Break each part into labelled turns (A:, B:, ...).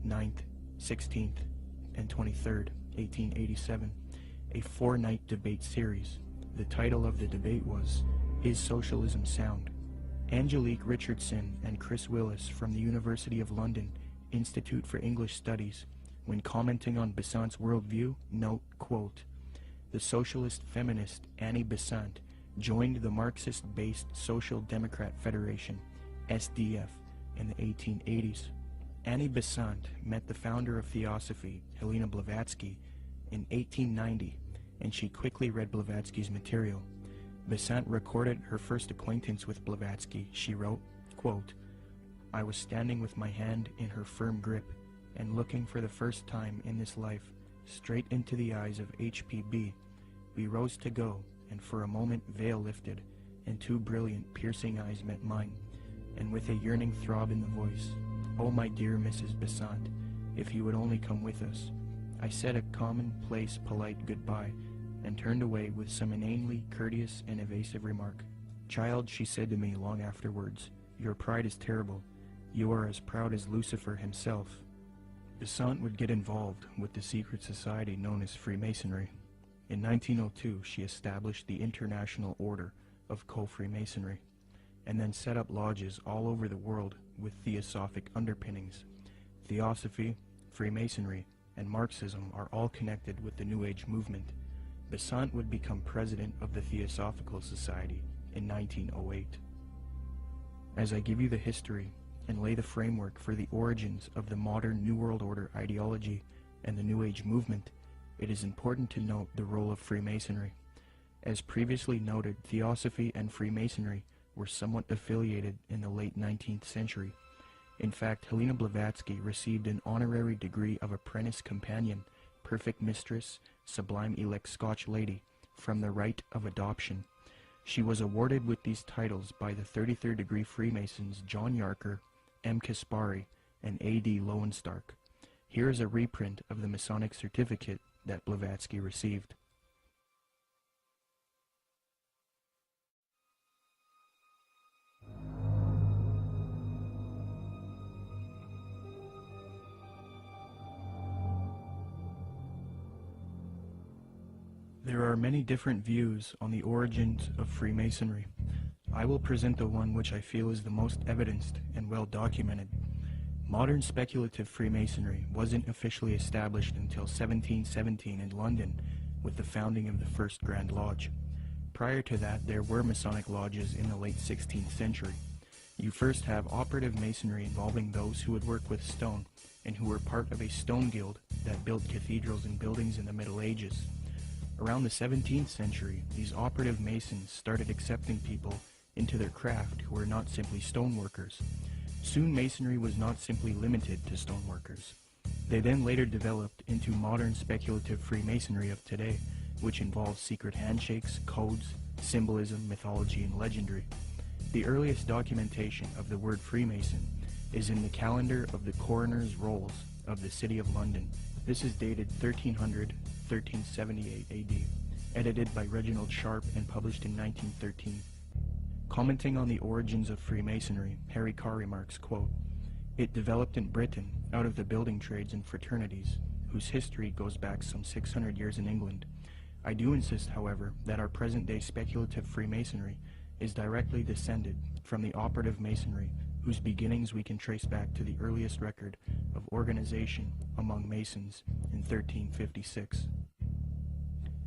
A: 9th, 16th, and 23rd, 1887, a 4-night debate series. The title of the debate was, "Is Socialism Sound?" Angelique Richardson and Chris Willis from the University of London Institute for English Studies, when commenting on Besant's worldview, note, quote, "The socialist feminist Annie Besant joined the Marxist-based Social Democrat Federation, SDF, in the 1880s. Annie Besant met the founder of Theosophy, Helena Blavatsky, in 1890, and she quickly read Blavatsky's material. Besant recorded her first acquaintance with Blavatsky. She wrote, quote, "I was standing with my hand in her firm grip and looking for the first time in this life straight into the eyes of HPB. We rose to go, and for a moment veil lifted, and two brilliant, piercing eyes met mine, and with a yearning throb in the voice, 'Oh, my dear Mrs. Besant, if you would only come with us.' I said a commonplace, polite goodbye, and turned away with some inanely courteous and evasive remark. 'Child,' she said to me long afterwards, 'your pride is terrible. You are as proud as Lucifer himself.'" Besant would get involved with the secret society known as Freemasonry. In 1902, she established the International Order of Co-Freemasonry, and then set up lodges all over the world with theosophic underpinnings. Theosophy, Freemasonry, and Marxism are all connected with the New Age movement. Besant would become president of the Theosophical Society in 1908. As I give you the history and lay the framework for the origins of the modern New World Order ideology and the New Age movement, it is important to note the role of Freemasonry. As previously noted, Theosophy and Freemasonry were somewhat affiliated in the late 19th century. In fact, Helena Blavatsky received an honorary degree of Apprentice Companion, Perfect Mistress, Sublime Elect Scotch Lady, from the Rite of Adoption. She was awarded with these titles by the 33rd degree Freemasons John Yarker, M. Kaspari, and A.D. Lowenstock. Here is a reprint of the Masonic certificate that Blavatsky received. There are many different views on the origins of Freemasonry. I will present the one which I feel is the most evidenced and well documented. Modern speculative Freemasonry wasn't officially established until 1717 in London with the founding of the First Grand Lodge. Prior to that, there were Masonic lodges in the late 16th century. You first have operative Masonry involving those who would work with stone and who were part of a stone guild that built cathedrals and buildings in the Middle Ages. Around the 17th century, these operative Masons started accepting people into their craft who were not simply stoneworkers. Soon Masonry was not simply limited to stoneworkers. They then later developed into modern speculative Freemasonry of today, which involves secret handshakes, codes, symbolism, mythology, and legendary. The earliest documentation of the word Freemason is in the calendar of the coroner's rolls of the City of London. This is dated 1378 AD, edited by Reginald Sharp and published in 1913. Commenting on the origins of Freemasonry, Harry Carr remarks, quote, "It developed in Britain out of the building trades and fraternities, whose history goes back some 600 years in England. I do insist, however, that our present-day speculative Freemasonry is directly descended from the operative Masonry, whose beginnings we can trace back to the earliest record of organization among Masons in 1356.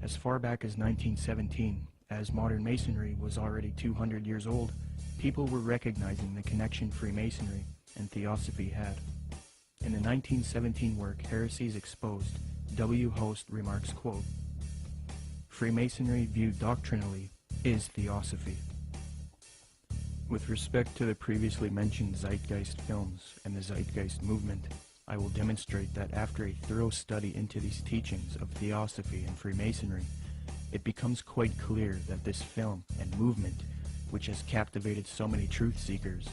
A: As far back as 1917, as modern Masonry was already 200 years old, people were recognizing the connection Freemasonry and Theosophy had. In the 1917 work, Heresies Exposed, W. Host remarks, quote, "Freemasonry viewed doctrinally is Theosophy." With respect to the previously mentioned Zeitgeist films and the Zeitgeist movement, I will demonstrate that after a thorough study into these teachings of Theosophy and Freemasonry, it becomes quite clear that this film and movement, which has captivated so many truth seekers,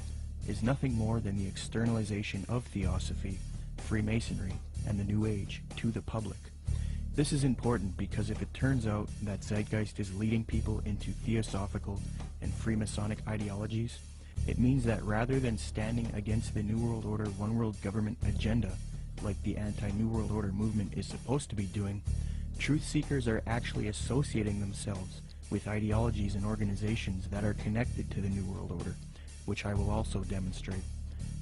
A: is nothing more than the externalization of Theosophy, Freemasonry, and the New Age to the public. This is important because if it turns out that Zeitgeist is leading people into Theosophical and Freemasonic ideologies, it means that rather than standing against the New World Order One World Government agenda, like the anti-New World Order movement is supposed to be doing, truth seekers are actually associating themselves with ideologies and organizations that are connected to the New World Order, which I will also demonstrate.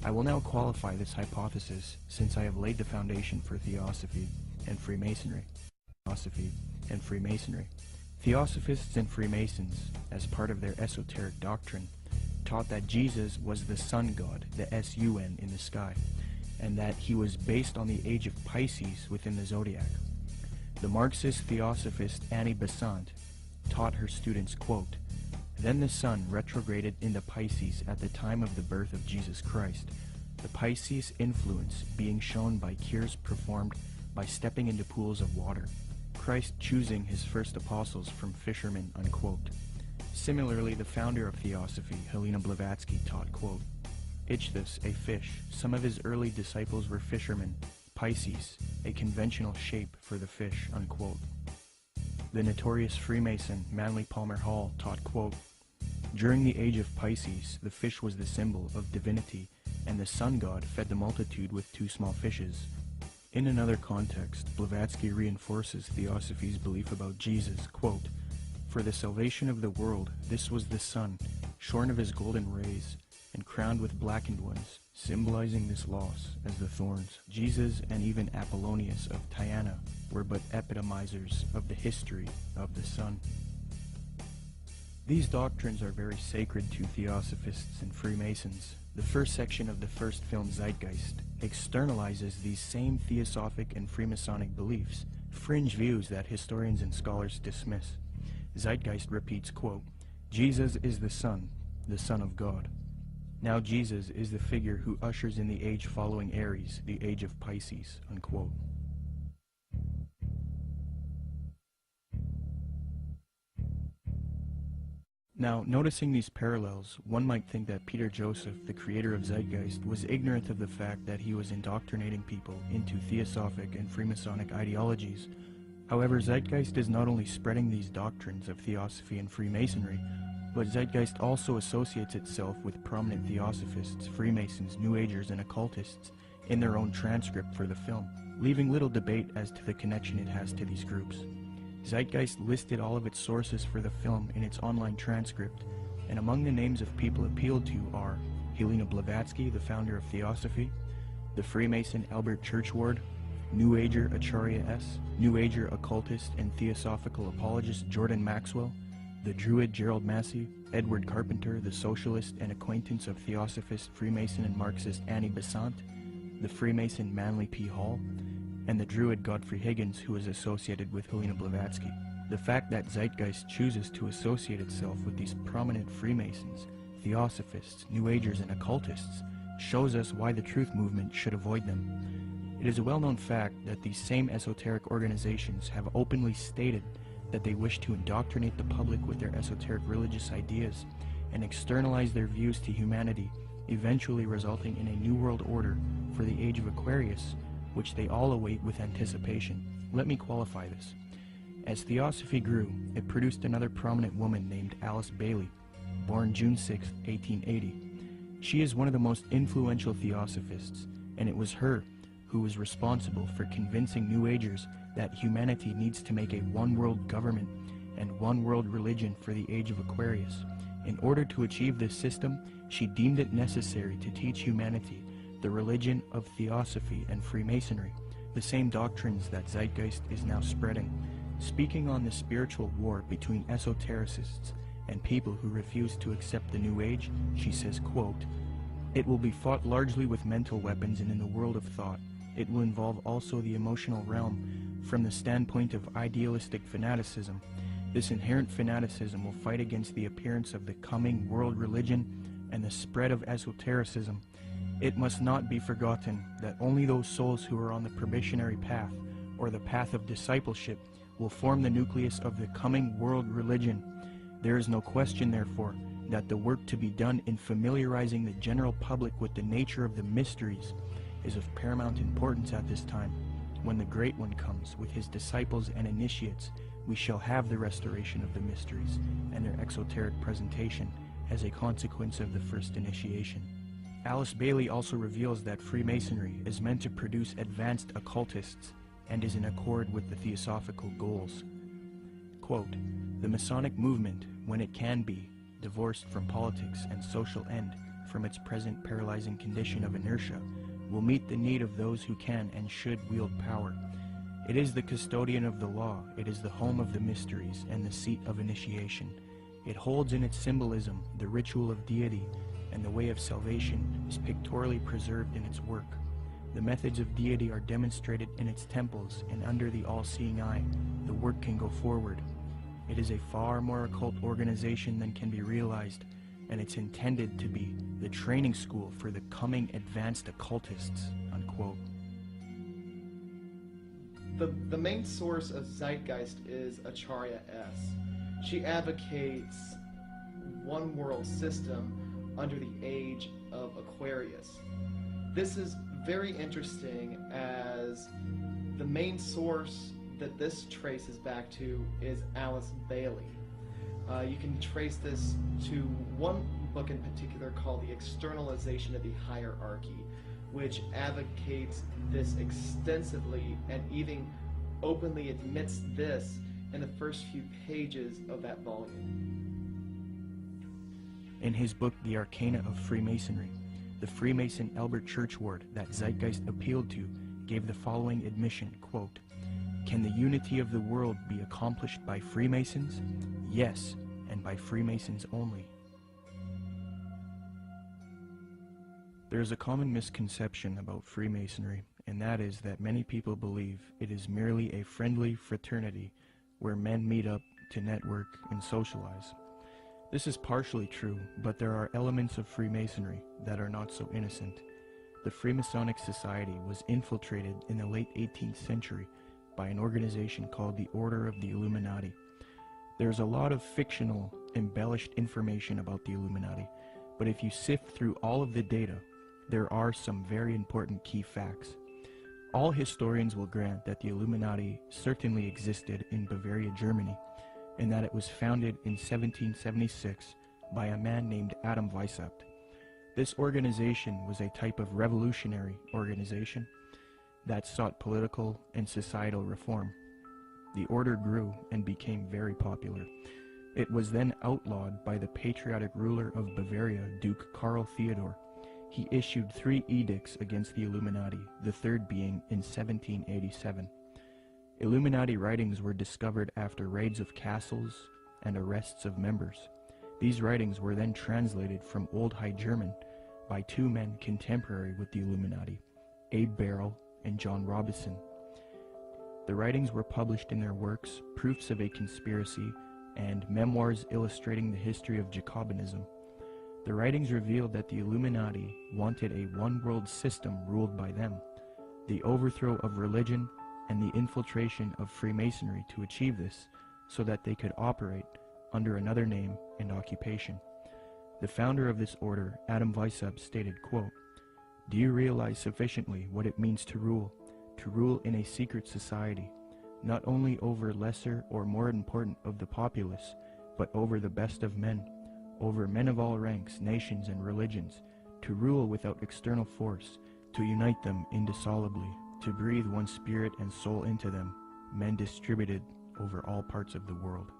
A: I will now qualify this hypothesis since I have laid the foundation for Theosophy and Freemasonry. Theosophists and Freemasons, as part of their esoteric doctrine, taught that Jesus was the sun god, the S-U-N, in the sky, and that he was based on the age of Pisces within the zodiac. The Marxist Theosophist Annie Besant taught her students, quote, "Then the sun retrograded into Pisces at the time of the birth of Jesus Christ, the Pisces influence being shown by cures performed by stepping into pools of water, Christ choosing his first apostles from fishermen," unquote. Similarly, the founder of Theosophy, Helena Blavatsky, taught, quote, "Ichthus, a fish. Some of his early disciples were fishermen. Pisces, a conventional shape for the fish," unquote. The notorious Freemason Manly Palmer Hall taught, quote, "During the age of Pisces, the fish was the symbol of divinity, and the sun god fed the multitude with 2 small fishes." In another context, Blavatsky reinforces Theosophy's belief about Jesus, quote, "For the salvation of the world, this was the sun, shorn of his golden rays, and crowned with blackened ones, symbolizing this loss as the thorns. Jesus and even Apollonius of Tyana were but epitomizers of the history of the sun." These doctrines are very sacred to Theosophists and Freemasons. The first section of the first film, Zeitgeist, externalizes these same Theosophic and Freemasonic beliefs, fringe views that historians and scholars dismiss. Zeitgeist repeats, quote, "Jesus is the Son of God. Now Jesus is the figure who ushers in the age following Aries, the age of Pisces," unquote. Now, noticing these parallels, one might think that Peter Joseph, the creator of Zeitgeist, was ignorant of the fact that he was indoctrinating people into Theosophic and Freemasonic ideologies. However, Zeitgeist is not only spreading these doctrines of Theosophy and Freemasonry, but Zeitgeist also associates itself with prominent Theosophists, Freemasons, New Agers, and occultists in their own transcript for the film, leaving little debate as to the connection it has to these groups. Zeitgeist listed all of its sources for the film in its online transcript, and among the names of people appealed to are Helena Blavatsky, the founder of Theosophy, the Freemason Albert Churchward, New Ager Acharya S., New Ager occultist and theosophical apologist Jordan Maxwell, the Druid Gerald Massey, Edward Carpenter, the socialist and acquaintance of Theosophist, Freemason, and Marxist Annie Besant, the Freemason Manly P. Hall, and the Druid Godfrey Higgins, who is associated with Helena Blavatsky. The fact that Zeitgeist chooses to associate itself with these prominent Freemasons, Theosophists, New Agers, and occultists shows us why the truth movement should avoid them. It is a well-known fact that these same esoteric organizations have openly stated that they wish to indoctrinate the public with their esoteric religious ideas and externalize their views to humanity, eventually resulting in a new world order for the age of Aquarius, which they all await with anticipation. Let me qualify this. As Theosophy grew, it produced another prominent woman named Alice Bailey, born June 6, 1880. She is one of the most influential Theosophists, and it was her who was responsible for convincing New Agers that humanity needs to make a one-world government and one-world religion for the age of Aquarius. In order to achieve this system, she deemed it necessary to teach humanity the religion of Theosophy and Freemasonry, the same doctrines that Zeitgeist is now spreading. Speaking on the spiritual war between esotericists and people who refuse to accept the New Age, she says, quote, "It will be fought largely with mental weapons and in the world of thought. It will involve also the emotional realm from the standpoint of idealistic fanaticism. This inherent fanaticism will fight against the appearance of the coming world religion and the spread of esotericism. It must not be forgotten that only those souls who are on the probationary path, or the path of discipleship, will form the nucleus of the coming world religion. There is no question, therefore, that the work to be done in familiarizing the general public with the nature of the mysteries is of paramount importance at this time. When the Great One comes with his disciples and initiates, we shall have the restoration of the mysteries and their exoteric presentation as a consequence of the first initiation." Alice Bailey also reveals that Freemasonry is meant to produce advanced occultists and is in accord with the theosophical goals. Quote, "The Masonic movement, when it can be, divorced from politics and social end from its present paralyzing condition of inertia, will meet the need of those who can and should wield power. It is the custodian of the law, it is the home of the mysteries and the seat of initiation. It holds in its symbolism the ritual of deity, and the way of salvation is pictorially preserved in its work. The methods of deity are demonstrated in its temples, and under the all-seeing eye, the work can go forward. It is a far more occult organization than can be realized, and it's intended to be the training school for the coming advanced occultists," unquote.
B: The main source of Zeitgeist is Acharya S. She advocates one world system under the age of Aquarius. This is very interesting as the main source that this traces back to is Alice Bailey. You can trace this to one book in particular called The Externalization of the Hierarchy, which advocates this extensively and even openly admits this in the first few pages of that volume.
A: In his book The Arcana of Freemasonry, the Freemason Albert Churchward that Zeitgeist appealed to gave the following admission, quote, "Can the unity of the world be accomplished by Freemasons? Yes, and by Freemasons only." There is a common misconception about Freemasonry, and that is that many people believe it is merely a friendly fraternity where men meet up to network and socialize. This is partially true, but there are elements of Freemasonry that are not so innocent. The Freemasonic Society was infiltrated in the late 18th century by an organization called the Order of the Illuminati. There's a lot of fictional, embellished information about the Illuminati, but if you sift through all of the data, there are some very important key facts. All historians will grant that the Illuminati certainly existed in Bavaria, Germany, and that it was founded in 1776 by a man named Adam Weishaupt. This organization was a type of revolutionary organization that sought political and societal reform. The order grew and became very popular. It was then outlawed by the patriotic ruler of Bavaria, Duke Karl Theodor. He issued 3 edicts against the Illuminati, the third being in 1787. Illuminati writings were discovered after raids of castles and arrests of members. These writings were then translated from Old High German by 2 men contemporary with the Illuminati, Abe Barrel and John Robison. The writings were published in their works Proofs of a Conspiracy and Memoirs Illustrating the History of Jacobinism. The writings revealed that the Illuminati wanted a one-world system ruled by them, the overthrow of religion, and the infiltration of Freemasonry to achieve this so that they could operate under another name and occupation. The founder of this order, Adam Weishaupt, stated, quote, "Do you realize sufficiently what it means to rule in a secret society, not only over lesser or more important of the populace, but over the best of men, over men of all ranks, nations, and religions, to rule without external force, to unite them indissolubly, to breathe one spirit and soul into them, men distributed over all parts of the world."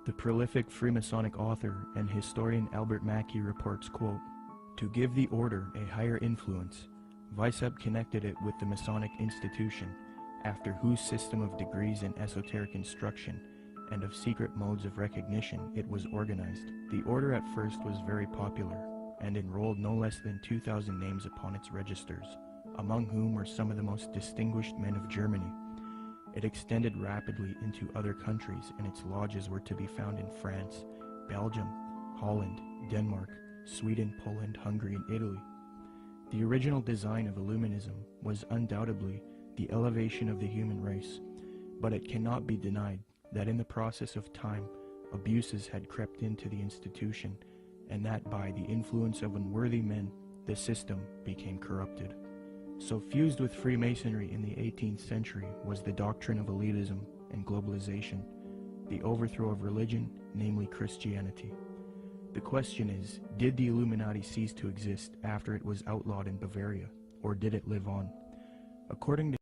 A: The prolific Freemasonic author and historian Albert Mackey reports, quote, "To give the order a higher influence, Weishaupt connected it with the Masonic institution, after whose system of degrees and esoteric instruction and of secret modes of recognition it was organized. The order at first was very popular, and enrolled no less than 2,000 names upon its registers, among whom were some of the most distinguished men of Germany. It extended rapidly into other countries, and its lodges were to be found in France, Belgium, Holland, Denmark, Sweden, Poland, Hungary, and Italy. The original design of Illuminism was undoubtedly the elevation of the human race, but it cannot be denied that in the process of time, abuses had crept into the institution, and that by the influence of unworthy men, the system became corrupted. So fused with Freemasonry in the 18th century was the doctrine of elitism and globalization, the overthrow of religion, namely Christianity. The question is, did the Illuminati cease to exist after it was outlawed in Bavaria, or did it live on? According to